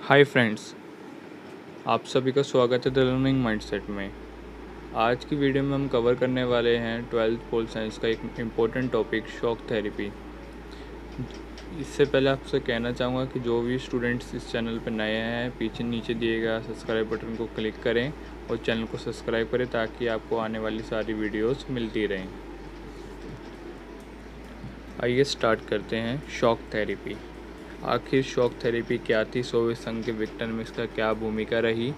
Hi friends, आप सभी का स्वागत है द लर्निंग माइंडसेट में। आज की वीडियो में हम कवर करने वाले हैं 12th पोल साइंस का एक इम्पोर्टेंट टॉपिक शॉक थेरेपी। इससे पहले आपसे कहना चाहूँगा कि जो भी स्टूडेंट्स इस चैनल पर नए हैं, पीछे नीचे दिए गए सब्सक्राइब बटन को क्लिक करें और चैनल को सब्सक्राइब करें ताकि आपको आने वाली सारी वीडियोस मिलती रहें। आइए स्टार्ट करते हैं शॉक थेरेपी। आखिर शॉक थेरेपी क्या थी, सोवियत संघ के विघटन में इसका क्या भूमिका रही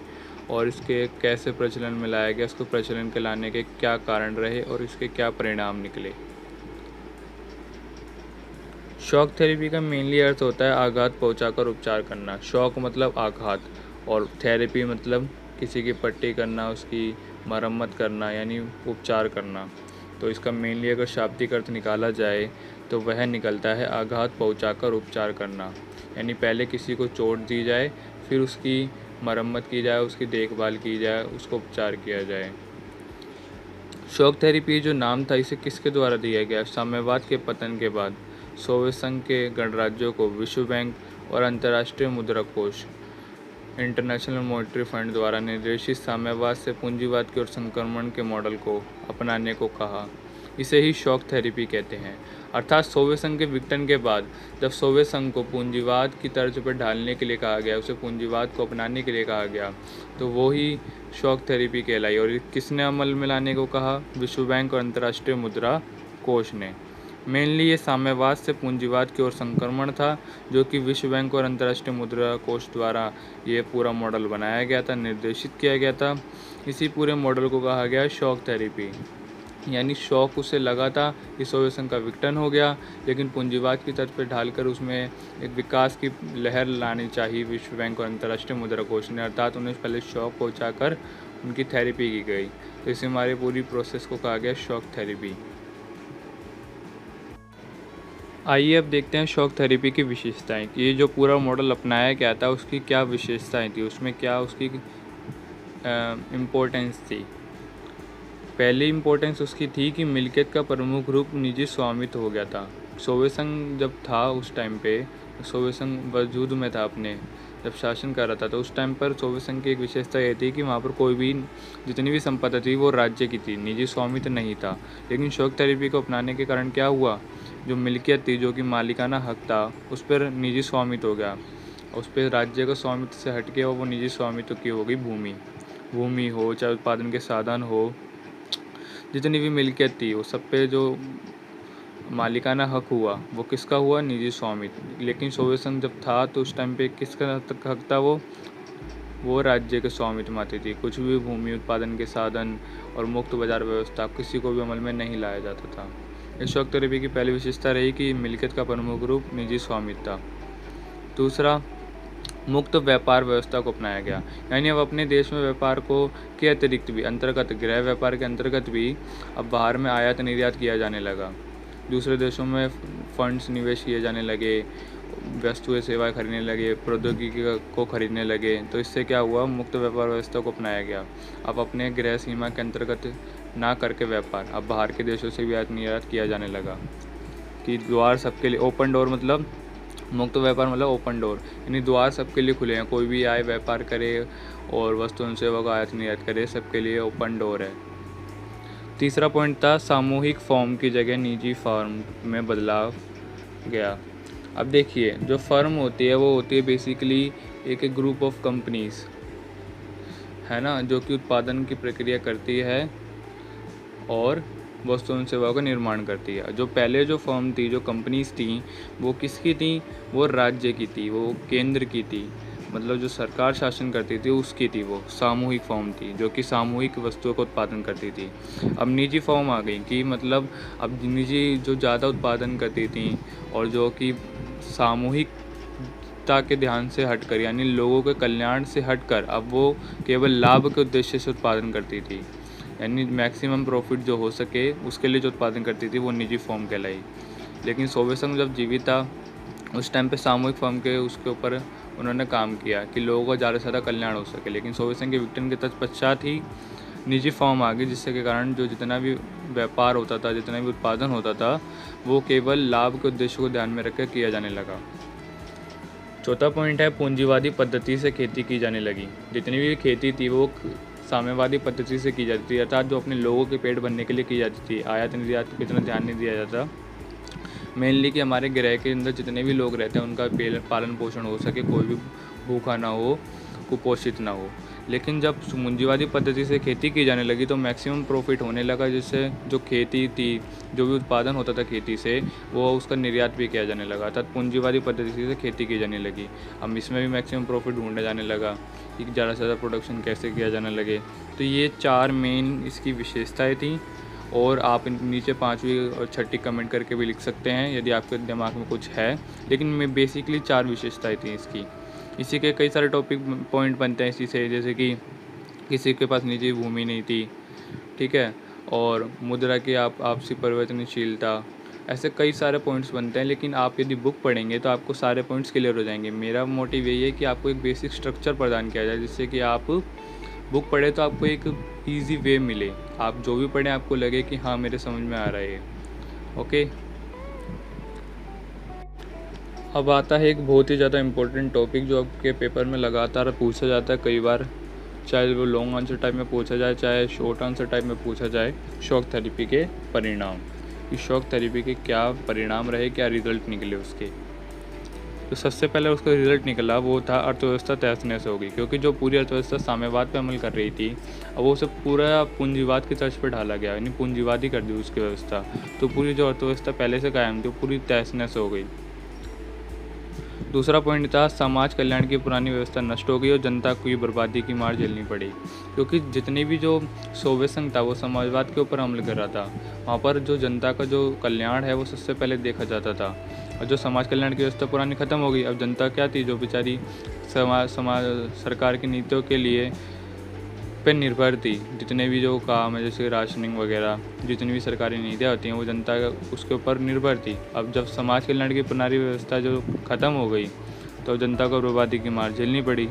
और इसके कैसे प्रचलन में लाया गया, इसको प्रचलन के लाने के क्या कारण रहे और इसके क्या परिणाम निकले। शॉक थेरेपी का मेनली अर्थ होता है आघात पहुंचाकर उपचार करना। शॉक मतलब आघात और थेरेपी मतलब किसी की पट्टी करना, उसकी मरम्मत करना यानी उपचार करना। तो इसका मेनली अगर शाब्दिक अर्थ निकाला जाए तो वह निकलता है आघात पहुंचाकर उपचार करना, यानी पहले किसी को चोट दी जाए, फिर उसकी मरम्मत की जाए, उसकी देखभाल की जाए, उसको उपचार किया जाए। शॉक थेरेपी जो नाम था इसे किसके द्वारा दिया गया? साम्यवाद के पतन के बाद सोवियत संघ के गणराज्यों को विश्व बैंक और अंतर्राष्ट्रीय मुद्रा कोष इंटरनेशनल मॉनेटरी फंड द्वारा निर्देशित साम्यवाद से पूंजीवाद की ओर संक्रमण के मॉडल को अपनाने को कहा। इसे ही शॉक थेरेपी कहते हैं। अर्थात सोवियत संघ के विघटन के बाद जब सोवियत संघ को पूंजीवाद की तर्ज पर ढालने के लिए कहा गया, उसे पूंजीवाद को अपनाने के लिए कहा गया, तो वो ही शॉक थेरेपी कहलाई। और किसने अमल में लाने को कहा? विश्व बैंक और अंतर्राष्ट्रीय मुद्रा कोष ने। मेनली ये साम्यवाद से पूंजीवाद की ओर संक्रमण था, जो कि विश्व बैंक और अंतर्राष्ट्रीय मुद्रा कोष द्वारा ये पूरा मॉडल बनाया गया था, निर्देशित किया गया था। इसी पूरे मॉडल को कहा गया शॉक थेरेपी। यानी शॉक उसे लगा था कि सोवियत संघ का विघटन हो गया, लेकिन पूंजीवाद की तर्ज पर ढालकर उसमें एक विकास की लहर लानी चाहिए विश्व बैंक और अंतर्राष्ट्रीय मुद्रा कोष ने, अर्थात उन्हें पहले शॉक पहुँचाकर उनकी थेरेपी की गई। तो इसे हमारी पूरी प्रोसेस को कहा गया शॉक थेरेपी। आइए अब देखते हैं शॉक थेरेपी की विशेषताएं कि ये जो पूरा मॉडल अपनाया गया था उसकी क्या विशेषताएं थी, उसमें क्या उसकी इम्पोर्टेंस थी। पहली इम्पोर्टेंस उसकी थी कि मिल्कियत का प्रमुख रूप निजी स्वामित्व हो गया था। सोवियत संघ जब था उस टाइम पे, सोवियत संघ वजूद में था अपने, जब शासन कर रहा था, तो उस टाइम पर सोवियत संघ की एक विशेषता ये थी कि वहाँ पर कोई भी जितनी भी संपत्ति थी वो राज्य की थी, निजी स्वामित्व नहीं था। लेकिन शॉक थेरेपी को अपनाने के कारण क्या हुआ, जो मिल्कियत थी, जो कि मालिकाना हक था, उस पर निजी स्वामित्व हो गया। उस पर राज्य का स्वामित्व से हट के वो निजी स्वामित्व की हो गई भूमि हो, चाहे उत्पादन के साधन हो, जितनी भी मिल्कियत थी वो सब पे जो मालिकाना हक हुआ वो किसका हुआ? निजी स्वामित्व। लेकिन सोवियत संघ जब था तो उस टाइम पे किसका हक था? वो राज्य के स्वामित्व में आती थी। कुछ भी भूमि, उत्पादन के साधन और मुक्त बाजार व्यवस्था किसी को भी अमल में नहीं लाया जाता था। इस शॉक थेरेपी की पहली विशेषता रही कि मिल्कियत का प्रमुख रूप निजी स्वामित्व था। दूसरा, मुक्त व्यापार व्यवस्था को अपनाया गया, यानी अब अपने देश में व्यापार को के अतिरिक्त भी अंतर्गत गृह व्यापार के अंतर्गत भी अब बाहर में आयात निर्यात किया जाने लगा। दूसरे देशों में फंड्स निवेश किए जाने लगे, वस्तुएं सेवाएं खरीदने लगे, प्रौद्योगिकी को खरीदने लगे। तो इससे क्या हुआ? मुक्त व्यापार व्यवस्था को अपनाया गया। अब अपने गृह सीमा के अंतर्गत ना करके व्यापार अब बाहर के देशों से भी आयात निर्यात किया जाने लगा। कि द्वार सबके लिए, ओपन डोर मतलब मुक्त व्यापार मतलब ओपन डोर, यानी द्वार सबके लिए खुले हैं, कोई भी आए व्यापार करे और वस्तु एवं सेवा का आयात निर्यात करे, सबके लिए ओपन डोर है। तीसरा पॉइंट था सामूहिक फर्म की जगह निजी फर्म में बदलाव गया। अब देखिए, जो फर्म होती है वो होती है बेसिकली एक ग्रुप ऑफ कंपनीज, है ना, जो कि उत्पादन की प्रक्रिया करती है और वस्तु एवं सेवाओं का निर्माण करती है। जो पहले जो फर्म थी, जो कंपनीज थी, वो किसकी थी? वो राज्य की थी, वो केंद्र की थी, मतलब जो सरकार शासन करती थी उसकी थी। वो सामूहिक फर्म थी जो कि सामूहिक वस्तुओं का उत्पादन करती थी। अब निजी फर्म आ गई कि मतलब अब निजी जो ज़्यादा उत्पादन करती थी और जो कि सामूहिकता के ध्यान से हटकर, यानी लोगों के कल्याण से हटकर, अब वो केवल लाभ के उद्देश्य से उत्पादन करती थी, यानी मैक्सिमम प्रॉफिट जो हो सके उसके लिए जो उत्पादन करती थी वो निजी फर्म कहलाई। लेकिन सोवियत संघ जब जीवित था उस टाइम पे सामूहिक फर्म के उसके ऊपर उन्होंने काम किया कि लोगों का ज़्यादा से ज़्यादा कल्याण हो सके। लेकिन सोवियत संघ के विघटन के तत्पश्चात ही निजी फर्म आ गई, जिससे के कारण जो जितना भी व्यापार होता था, जितना भी उत्पादन होता था, वो केवल लाभ के उद्देश्य को ध्यान में रखकर किया जाने लगा। चौथा पॉइंट है पूंजीवादी पद्धति से खेती की जाने लगी। जितनी भी खेती थी वो साम्यवादी पद्धति से की जाती थी, अर्थात जो अपने लोगों के पेट भरने के लिए की जाती थी। आयात निर्यात पे इतना ध्यान नहीं दिया जाता, मेनली कि हमारे ग्रह के अंदर जितने भी लोग रहते हैं उनका पालन पोषण हो सके, कोई भी भूखा ना हो, कुपोषित ना हो। लेकिन जब पूंजीवादी पद्धति से खेती की जाने लगी तो मैक्सिमम प्रॉफिट होने लगा, जिससे जो खेती थी, जो भी उत्पादन होता था खेती से, वो उसका निर्यात भी किया जाने लगा, अर्थात पूंजीवादी पद्धति से खेती की जाने लगी। अब इसमें भी मैक्सिमम प्रॉफिट ढूंढा जाने लगा कि ज़्यादा से ज़्यादा प्रोडक्शन कैसे किया जाने लगे। तो ये 4 मेन इसकी विशेषताएँ थी, और आप नीचे 5वीं और 6ठी कमेंट करके भी लिख सकते हैं यदि आपके दिमाग में कुछ है, लेकिन मैं बेसिकली 4 विशेषताएँ थी इसकी। इसी के कई सारे टॉपिक पॉइंट बनते हैं इसी से, जैसे कि किसी के पास निजी भूमि नहीं थी, ठीक है, और मुद्रा की आपसी परिवर्तनशीलता, ऐसे कई सारे पॉइंट्स बनते हैं। लेकिन आप यदि बुक पढ़ेंगे तो आपको सारे पॉइंट्स क्लियर हो जाएंगे। मेरा मोटिव यही है कि आपको एक बेसिक स्ट्रक्चर प्रदान किया जाए, जिससे कि आप बुक पढ़े तो आपको एक ईजी वे मिले, आप जो भी पढ़ें आपको लगे कि हाँ मेरे समझ में आ रहा है। ओके, अब आता है एक बहुत ही ज़्यादा इम्पोर्टेंट टॉपिक जो आपके पेपर में लगातार पूछा जाता है कई बार, चाहे वो लॉन्ग आंसर टाइप में पूछा जाए चाहे शॉर्ट आंसर टाइप में पूछा जाए। शॉक थेरेपी के परिणाम, कि शॉक थेरेपी के क्या परिणाम रहे, क्या रिजल्ट निकले उसके। तो सबसे पहले उसका रिजल्ट निकला वो था अर्थव्यवस्था तहस नहस हो गई, क्योंकि जो पूरी अर्थव्यवस्था साम्यवाद पर अमल कर रही थी अब वो सब पूरा पूंजीवाद की तर्ज पर ढाला गया, यानी पूंजीवादी कर दी उसकी व्यवस्था। तो पूरी जो अर्थव्यवस्था पहले से कायम थी वो पूरी तहस नहस हो गई। दूसरा पॉइंट था समाज कल्याण की पुरानी व्यवस्था नष्ट हो गई और जनता को ये बर्बादी की मार झेलनी पड़ी, क्योंकि जितनी भी जो सोवियत संघ था वो समाजवाद के ऊपर अमल कर रहा था। वहाँ पर जो जनता का जो कल्याण है वो सबसे पहले देखा जाता था, और जो समाज कल्याण की व्यवस्था पुरानी ख़त्म हो गई। अब जनता क्या थी, जो बेचारी समाज सरकार की नीतियों के लिए पे निर्भर थी। जितने भी जो काम है जैसे राशनिंग वगैरह, जितनी भी सरकारी नीतियाँ होती हैं वो जनता उसके ऊपर निर्भर थी। अब जब समाज कल्याण की पुरानी व्यवस्था जो ख़त्म हो गई तो जनता को बर्बादी की मार झेलनी पड़ी।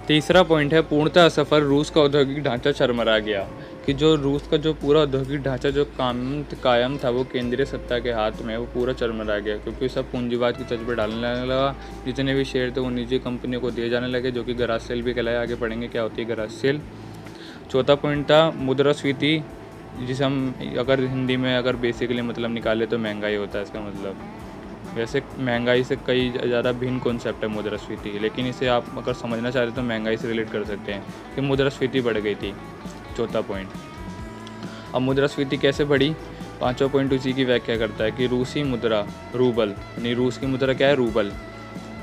तीसरा पॉइंट है पूर्णतः असफल रूस का औद्योगिक ढांचा चरमरा गया, कि जो रूस का जो पूरा औद्योगिक ढांचा जो कायम था वो केंद्रीय सत्ता के हाथ में वो पूरा चरमरा गया, क्योंकि सब पूंजीवाद की तर्ज पर डालने लगा। जितने भी शेयर थे वो निजी कंपनियों को दिए जाने लगे, जो कि गराज सेल भी कहलाए। आगे पढ़ेंगे क्या होती है गराज सेल। चौथा पॉइंट था मुद्रास्फीति, जिसे हम अगर हिंदी में अगर बेसिकली मतलब निकाले तो महंगाई होता है इसका मतलब। वैसे महंगाई से कई ज़्यादा भिन्न कॉन्सेप्ट है मुद्रास्फीति, लेकिन इसे आप अगर समझना चाहते हैं तो महंगाई से रिलेट कर सकते हैं कि मुद्रास्फीति बढ़ गई थी। चौथा पॉइंट। अब मुद्रास्फीति कैसे बढ़ी, पांचवा पॉइंट उसी की व्याख्या करता है कि रूसी मुद्रा रूबल, यानी रूस की मुद्रा क्या है रूबल,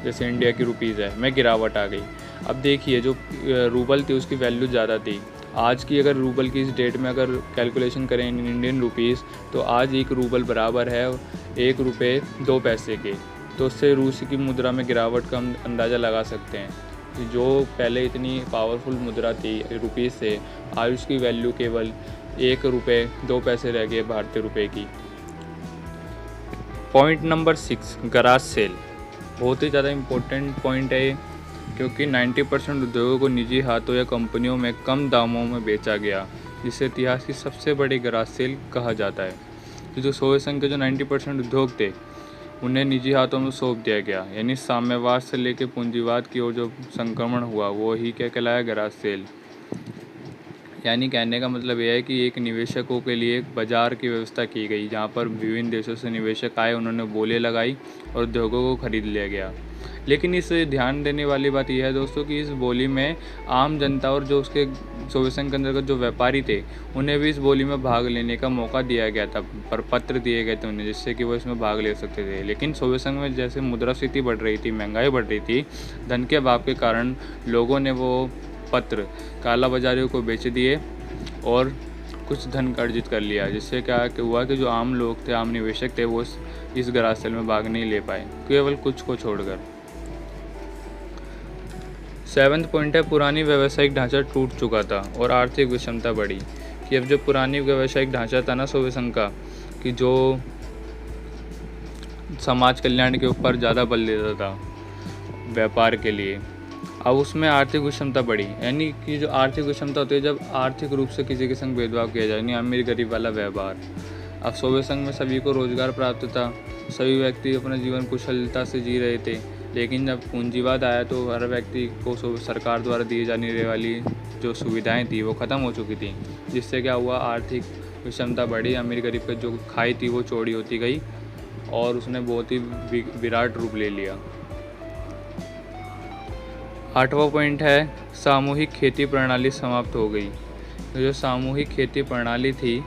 जैसे इंडिया की रुपीज़ है, में गिरावट आ गई। अब देखिए जो रूबल थी उसकी वैल्यू ज़्यादा थी। आज की अगर रूबल की इस डेट में अगर कैलकुलेशन करें इन इंडियन रुपीज़ तो आज 1 रूबल बराबर है 1 रुपये 2 पैसे के। तो उससे रूस की मुद्रा में गिरावट का हम अंदाज़ा लगा सकते हैं कि जो पहले इतनी पावरफुल मुद्रा थी रुपीज़ से, आज उसकी वैल्यू केवल 1 रुपये 2 पैसे रह गए भारतीय रुपये की। पॉइंट नंबर 6 गराज सेल, बहुत ही ज़्यादा इम्पोर्टेंट पॉइंट है, क्योंकि 90% उद्योगों को निजी हाथों या कंपनियों में कम दामों में बेचा गया, जिसे इतिहास की सबसे बड़ी गराज सेल कहा जाता है। तो जो सोवियत संघ के जो 90% उद्योग थे उन्हें निजी हाथों में सौंप दिया गया, यानी साम्यवाद से लेकर पूंजीवाद की ओर जो संक्रमण हुआ वो ही क्या कहलाया गराज सेल। यानी कहने का मतलब यह है कि एक निवेशकों के लिए एक बाज़ार की व्यवस्था की गई, जहाँ पर विभिन्न देशों से निवेशक आए, उन्होंने बोली लगाई और उद्योगों को खरीद लिया गया। लेकिन इस ध्यान देने वाली बात यह है दोस्तों कि इस बोली में आम जनता और जो उसके सोवियत संघ के अंतर्गत जो व्यापारी थे उन्हें भी इस बोली में भाग लेने का मौका दिया गया था, पर पत्र दिए गए थे उन्हें, जिससे कि वो इसमें भाग ले सकते थे। लेकिन सोवियत संघ में जैसे मुद्रास्फीति बढ़ रही थी, महंगाई बढ़ रही थी, धन के अभाव के कारण लोगों ने वो पत्र काला बाजारियों को बेच दिए और कुछ धन अर्जित कर लिया, जिससे क्या हुआ कि जो आम लोग थे, आम निवेशक थे, वो इस गराज सेल में भाग नहीं ले पाए, केवल कुछ को छोड़कर। 7वां पॉइंट है पुरानी व्यावसायिक ढांचा टूट चुका था और आर्थिक विषमता बढ़ी, कि अब जो पुरानी व्यावसायिक ढांचा था ना सोवियत संघ का, कि जो समाज कल्याण के ऊपर ज़्यादा बल देता था व्यापार के लिए, अब उसमें आर्थिक विषमता बढ़ी। यानी कि जो आर्थिक विषमता होती है जब आर्थिक रूप से किसी के संग भेदभाव किया जाए, यानी अमीर गरीब वाला व्यवहार, अब सोवियत संघ में सभी को रोजगार प्राप्त था, सभी व्यक्ति अपना जीवन कुशलता से जी रहे थे। लेकिन जब पूंजीवाद आया तो हर व्यक्ति को सरकार द्वारा दिए जाने वाली जो सुविधाएं थी वो ख़त्म हो चुकी थी, जिससे क्या हुआ, आर्थिक विषमता बढ़ी। अमीर गरीब की जो खाई थी वो चौड़ी होती गई और उसने बहुत ही विराट रूप ले लिया। 8वां पॉइंट है सामूहिक खेती प्रणाली समाप्त हो गई। तो जो सामूहिक खेती प्रणाली थी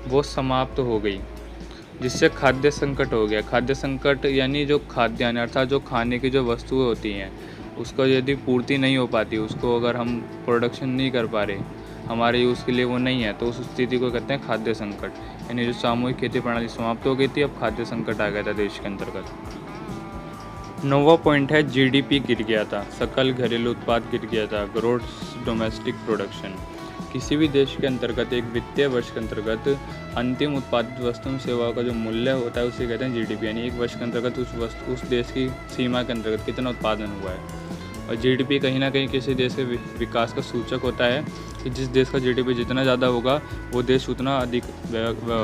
वो समाप्त हो गई, जिससे खाद्य संकट हो गया। खाद्य संकट यानी जो खाद्यान्न अर्थात जो खाने की जो वस्तुएं होती हैं उसको यदि पूर्ति नहीं हो पाती, उसको अगर हम प्रोडक्शन नहीं कर पा रहे, हमारे यूज़ के लिए वो नहीं है, तो उस स्थिति को कहते हैं खाद्य संकट। यानी जो सामूहिक खेती प्रणाली समाप्त हो गई थी, अब खाद्य संकट आ गया था देश के अंतर्गत। 9वां पॉइंट है जीडीपी गिर गया था, सकल घरेलू उत्पाद गिर गया था, ग्रोस डोमेस्टिक प्रोडक्शन। किसी भी देश के अंतर्गत एक वित्तीय वर्ष के अंतर्गत अंतिम उत्पादित वस्तु सेवाओं का जो मूल्य होता है उसे कहते हैं जीडीपी। यानी एक वर्ष के अंतर्गत उस देश की सीमा के अंतर्गत कितना उत्पादन हुआ है। और जीडीपी कहीं ना कहीं किसी देश के विकास का सूचक होता है कि जिस देश का जीडीपी जितना ज़्यादा होगा वो देश उतना अधिक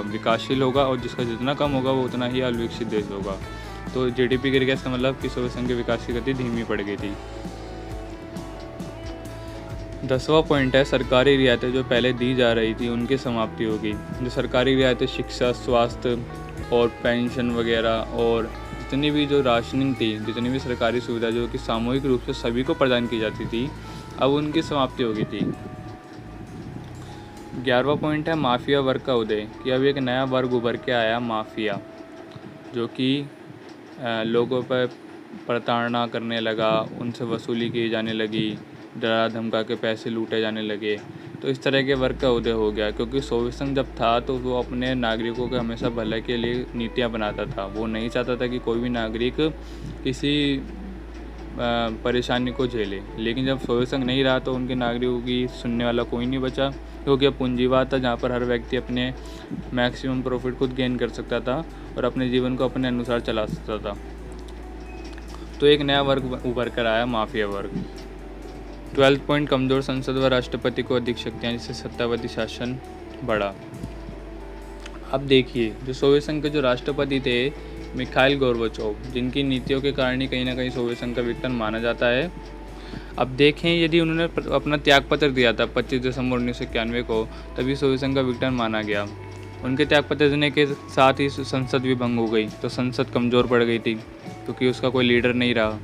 विकासशील होगा, और जिसका जितना कम होगा वो उतना ही अविकसित देश होगा। तो जीडीपी गिर गया इसका मतलब कि सोवियत संघ के विकास की गति धीमी पड़ गई थी। 10वां पॉइंट है सरकारी रियायतें जो पहले दी जा रही थी उनकी समाप्ति होगी। जो सरकारी रियायतें शिक्षा, स्वास्थ्य और पेंशन वगैरह और जितनी भी जो राशनिंग थी, जितनी भी सरकारी सुविधा जो कि सामूहिक रूप से सभी को प्रदान की जाती थी, अब उनकी समाप्ति हो गई थी। 11वां पॉइंट है माफिया वर्ग का उदय, कि अब एक नया वर्ग उभर के आया, माफिया, जो कि लोगों पर प्रताड़ना करने लगा, उनसे वसूली की जाने लगी, डरा धमका के पैसे लूटे जाने लगे। तो इस तरह के वर्ग का उदय हो गया, क्योंकि सोवियत संघ जब था तो वो अपने नागरिकों के हमेशा भले के लिए नीतियां बनाता था। वो नहीं चाहता था कि कोई भी नागरिक किसी परेशानी को झेले। लेकिन जब सोवियत संघ नहीं रहा तो उनके नागरिकों की सुनने वाला कोई नहीं बचा, क्योंकि अब पूंजीवाद था जहाँ पर हर व्यक्ति अपने मैक्सिमम प्रॉफिट खुद गेन कर सकता था और अपने जीवन को अपने अनुसार चला सकता था। तो एक नया वर्ग उभर कर आया, माफिया वर्ग। 12 पॉइंट कमज़ोर संसद व राष्ट्रपति को अधिक शक्तियाँ, जिससे सत्तावादी शासन बढ़ा। अब देखिए, जो सोवियत संघ के जो राष्ट्रपति थे मिखाइल गोर्बाचोव, जिनकी नीतियों के कारण ही कहीं ना कहीं सोवियत संघ का विघटन माना जाता है। अब देखें, यदि उन्होंने अपना त्यागपत्र दिया था 25 दिसंबर 1991 को, तभी सोवियत संघ का विघटन माना गया। उनके त्यागपत्र देने के साथ ही संसद भी भंग हो गई, तो संसद कमज़ोर पड़ गई थी क्योंकि उसका कोई लीडर नहीं रहा।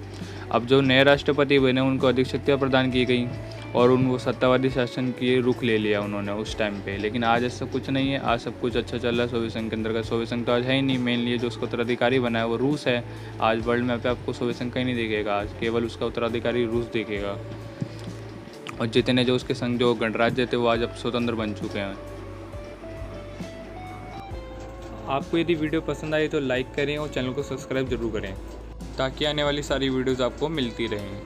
अब जो नए राष्ट्रपति बने उनको अधिक शक्तियाँ प्रदान की गई और वो सत्तावादी शासन की रुख ले लिया उन्होंने उस टाइम पे। लेकिन आज ऐसा कुछ नहीं है, आज सब कुछ अच्छा चल रहा है सोवियत संघ के अंतर्गत। सोवियत संघ तो आज है ही नहीं, मेनली जो उसका उत्तराधिकारी बना है वो रूस है। आज वर्ल्ड मैप पे आपको सोवियत संघ कहीं नहीं दिखेगा, आज केवल उसका उत्तराधिकारी रूस दिखेगा। और जितने जो उसके संघ जो गणराज्य थे वो आज अब स्वतंत्र बन चुके हैं। आपको यदि वीडियो पसंद आई तो लाइक करें और चैनल को सब्सक्राइब जरूर करें, ताकि आने वाली सारी वीडियोज़ आपको मिलती रहें।